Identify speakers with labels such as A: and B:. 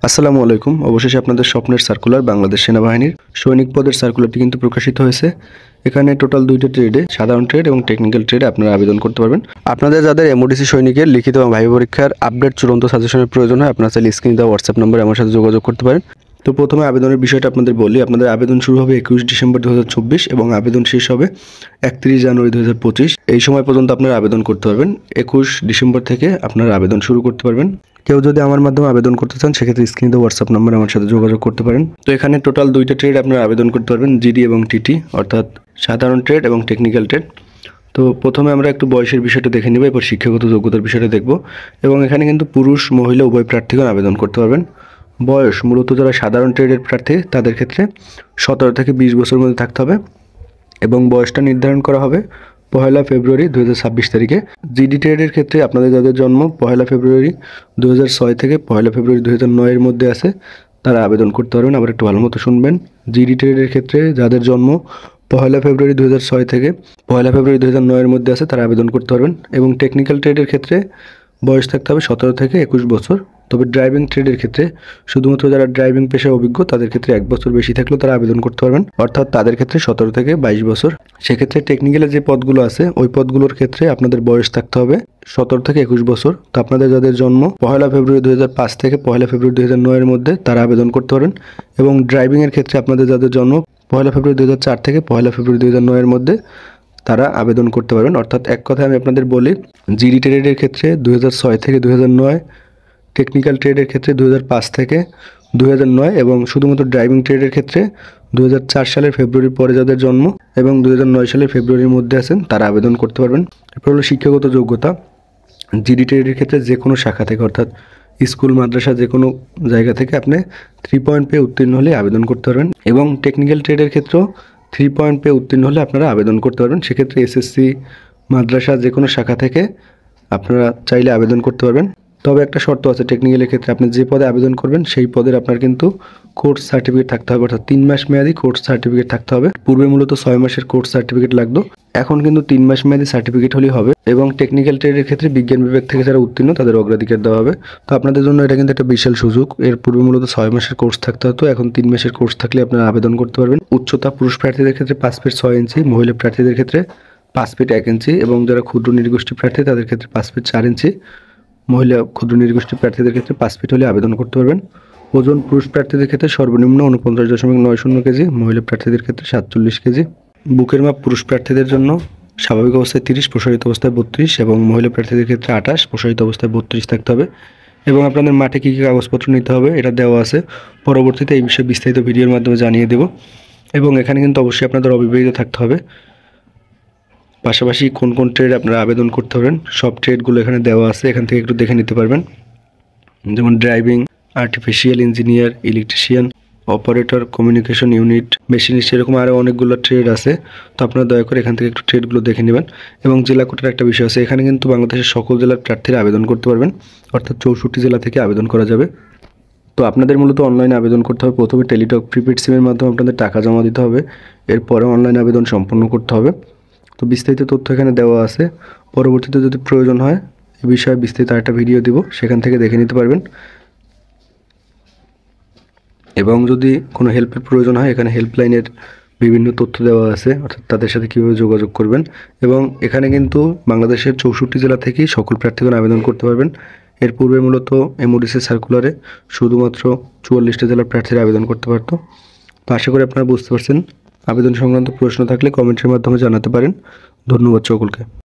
A: আসসালামু আলাইকুম। অবশেষে আপনাদের স্বপ্নের সার্কুলার বাংলাদেশ সেনাবাহিনীর সৈনিক পদের সার্কুলারটি কিন্তু প্রকাশিত হয়েছে। এখানে টোটাল দুইটা ট্রেডে, সাধারণ ট্রেড এবং টেকনিক্যাল ট্রেডে আপনারা আবেদন করতে পারবেন। আপনাদের যাদের এমওডিসি সৈনিকের লিখিত এবং ভাইবা পরীক্ষার আপডেট চূড়ান্ত সাজেশনের প্রয়োজন হয়, আপনারা চাইলে স্ক্রিনে দেওয়া হোয়াটসঅ্যাপ নম্বরে আমার সাথে যোগাযোগ করতে পারেন। তো প্রথমে আবেদনের বিষয়টা আপনাদের বলি। আপনাদের আবেদন শুরু হবে 21 ডিসেম্বর 2024 এবং আবেদন শেষ হবে 31 জানুয়ারি 2025। এই সময় পর্যন্ত আপনারা আবেদন করতে পারবেন। 21 ডিসেম্বর থেকে আপনারা আবেদন শুরু করতে পারবেন। কেউ যদি আমার মাধ্যমে আবেদন করতে চান, সেক্ষেত্রে স্ক্রিনে দেওয়া হোয়াটসঅ্যাপ নম্বরে আমার সাথে যোগাযোগ করতে পারেন। তো এখানে টোটাল দুইটা ট্রেড আপনারা আবেদন করতে পারবেন, জিডি এবং টিটি, অর্থাৎ সাধারণ ট্রেড এবং টেকনিক্যাল ট্রেড। তো প্রথমে আমরা একটু বয়সের বিষয়টা দেখে নেব, এরপর শিক্ষাগত যোগ্যতার বিষয়টা দেখব। এবং এখানে কিন্তু পুরুষ মহিলা উভয় প্রার্থীগণ আবেদন করতে পারবেন। বয়স মূলত যারা সাধারণ ট্রেডের প্রার্থী তাদের ক্ষেত্রে 17 থেকে 20 বছরের মধ্যে থাকতে হবে এবং বয়সটা নির্ধারণ করা হবে 1 ফেব্রুয়ারি 2026 তারিখে। জিডি ট্রেডের ক্ষেত্রে আপনাদের যাদের জন্ম 1 ফেব্রুয়ারি 2006 থেকে 1 ফেব্রুয়ারি 2009 এর মধ্যে আছে, তারা আবেদন করতে পারবেন। আবার একটু ভালো মতো শুনবেন। জিডি ট্রেডের ক্ষেত্রে যাদের জন্ম 1 ফেব্রুয়ারি 2006 থেকে 1 ফেব্রুয়ারি 2009 এর মধ্যে আছে, তারা আবেদন করতে পারবেন। এবং টেকনিক্যাল ট্রেডের ক্ষেত্রে বয়স থাকতে হবে 17 থেকে 21 বছর। তবে ড্রাইভিং ট্রেডের ক্ষেত্রে শুধুমাত্র যারা ড্রাইভিং পেশায় অভিজ্ঞ তাদের ক্ষেত্রে 1 বছর বেশি থাকলেও তারা আবেদন করতে পারবেন, অর্থাৎ তাদের ক্ষেত্রে 17 থেকে 22 বছর। সেক্ষেত্রে টেকনিক্যালের যে পদগুলো আছে ওই পদগুলোর ক্ষেত্রে আপনাদের বয়স থাকতে হবে 17 থেকে 21 বছর। তো আপনাদের যাদের জন্ম 1 ফেব্রুয়ারি 2005 থেকে 1 ফেব্রুয়ারি 2009 এর মধ্যে, তারা আবেদন করতে পারেন। এবং ড্রাইভিংয়ের ক্ষেত্রে আপনাদের যাদের জন্ম 1 ফেব্রুয়ারি 2004 থেকে 1 ফেব্রুয়ারি 2009 এর মধ্যে, তারা আবেদন করতে পারবেন। অর্থাৎ এক কথায় আমি আপনাদের বলি, জিডি ট্রেডের ক্ষেত্রে 2006 থেকে 2009, টেকনিক্যাল ট্রেডের ক্ষেত্রে 2005 থেকে 2009 এবং শুধুমাত্র ড্রাইভিং ট্রেডের ক্ষেত্রে 2004 সালের ফেব্রুয়ারির পরে যাদের জন্ম এবং 2009 সালের ফেব্রুয়ারির মধ্যে আছেন, তারা আবেদন করতে পারবেন। এরপর হলো শিক্ষাগত যোগ্যতা। জিডি ট্রেডের ক্ষেত্রে যে কোনো শাখা থেকে, অর্থাৎ স্কুল মাদ্রাসা যে কোনো জায়গা থেকে আপনি 3 পয়েন্ট পেয়ে উত্তীর্ণ হলে আবেদন করতে পারবেন। এবং টেকনিক্যাল ট্রেডের ক্ষেত্রেও 3 পয়েন্ট পেয়ে উত্তীর্ণ হলে আপনারা আবেদন করতে পারবেন। সেক্ষেত্রে এসএসসি মাদ্রাসা যে কোনো শাখা থেকে আপনারা চাইলে আবেদন করতে পারবেন। তবে একটা শর্ত আছে, টেকনিক্যালের ক্ষেত্রে আপনি যে পদে আবেদন করবেন সেই পদের আপনার কিন্তু কোর্স সার্টিফিকেট থাকতে হবে, অর্থাৎ 3 মাস মেয়াদি কোর্স সার্টিফিকেট থাকতে হবে। পূর্বে মূলত 6 মাসের কোর্স সার্টিফিকেট লাগতো, এখন কিন্তু 3 মাস মেয়াদি সার্টিফিকেট হলেই হবে। এবং টেকনিক্যাল ট্রেডের ক্ষেত্রে বিজ্ঞান বিভাগ থেকে যারা উত্তীর্ণ তাদের অগ্রাধিকার দেওয়া হবে। তো আপনাদের জন্য এটা কিন্তু একটা বিশাল সুযোগ। এর পূর্বে মূলত 6 মাসের কোর্স থাকতে হতো, এখন 3 মাসের কোর্স থাকলে আপনারা আবেদন করতে পারবেন। উচ্চতা পুরুষ প্রার্থীদের ক্ষেত্রে 5 ফিট 6 ইঞ্চি, মহিলা প্রার্থীদের ক্ষেত্রে 5 ফিট 1 ইঞ্চি এবং যারা ক্ষুদ্র নৃগোষ্ঠী প্রার্থী তাদের ক্ষেত্রে 5 ফিট 4 ইঞ্চি। মহিলা ক্ষুদ্র নৃগোষ্ঠী প্রার্থীদের ক্ষেত্রে 5 ফিট হলে আবেদন করতে পারবেন। ওজন পুরুষ প্রার্থীদের ক্ষেত্রে সর্বনিম্ন 49.90 কেজি, মহিলা প্রার্থীদের ক্ষেত্রে 47 কেজি। বুকের মাপ পুরুষ প্রার্থীদের জন্য স্বাভাবিক অবস্থায় 30, প্রসারিত অবস্থায় 32 এবং মহিলা প্রার্থীদের ক্ষেত্রে 28, প্রসারিত অবস্থায় 32 থাকতে হবে। এবং আপনাদের মাঠে কী কী কাগজপত্র নিতে হবে এটা দেওয়া আছে, পরবর্তীতে এই বিষয়ে বিস্তারিত ভিডিওর মাধ্যমে জানিয়ে দেব। এবং এখানে কিন্তু অবশ্যই আপনাদের অবিবাহিত থাকতে হবে। পাশাপাশি কোন কোন ট্রেড আপনারা আবেদন করতে পারবেন সব ট্রেডগুলো এখানে দেওয়া আছে, এখান থেকে একটু দেখে নিতে পারবেন। যেমন driving, artificial engineer, electrician, operator, communication unit, machinist, এরকম আরও অনেকগুলো ট্রেড আছে। তো আপনারা দয়া করে এখান থেকে একটু ট্রেডগুলো দেখে নেবেন। এবং জেলা কোটার একটা বিষয় আছে, এখানে কিন্তু বাংলাদেশের সকল জেলার প্রার্থীরা আবেদন করতে পারবেন, অর্থাৎ 64 জেলা থেকে আবেদন করা যাবে। তো আপনাদের মূলত অনলাইনে আবেদন করতে হবে। প্রথমে টেলিটক প্রিপেড সিমের মাধ্যমে আপনাদের টাকা জমা দিতে হবে, এরপরে অনলাইন আবেদন সম্পন্ন করতে হবে। তো বিস্তারিত তথ্য এখানে দেওয়া আছে, পরবর্তীতে যদি প্রয়োজন হয় এই বিষয়ে বিস্তারিত একটা ভিডিও দিব, সেখান থেকে দেখে নিতে পারবেন। এবং যদি কোনো হেল্পের প্রয়োজন হয় এখানে হেল্পলাইনের বিভিন্ন তথ্য দেওয়া আছে, অর্থাৎ তাদের সাথে কীভাবে যোগাযোগ করবেন। এবং এখানে কিন্তু বাংলাদেশের 64 জেলা থেকেই সকল প্রার্থীগণ আবেদন করতে পারবেন। এর পূর্বে মূলত এমওডিসি সার্কুলারে শুধুমাত্র 44টা জেলার প্রার্থীরা আবেদন করতে পারতো। তো আশা করি আপনারা বুঝতে পারছেন। আবেদন সংক্রান্ত প্রশ্ন থাকলে কমেন্টের মাধ্যমে জানাতে পারেন। ধন্যবাদ সকলকে।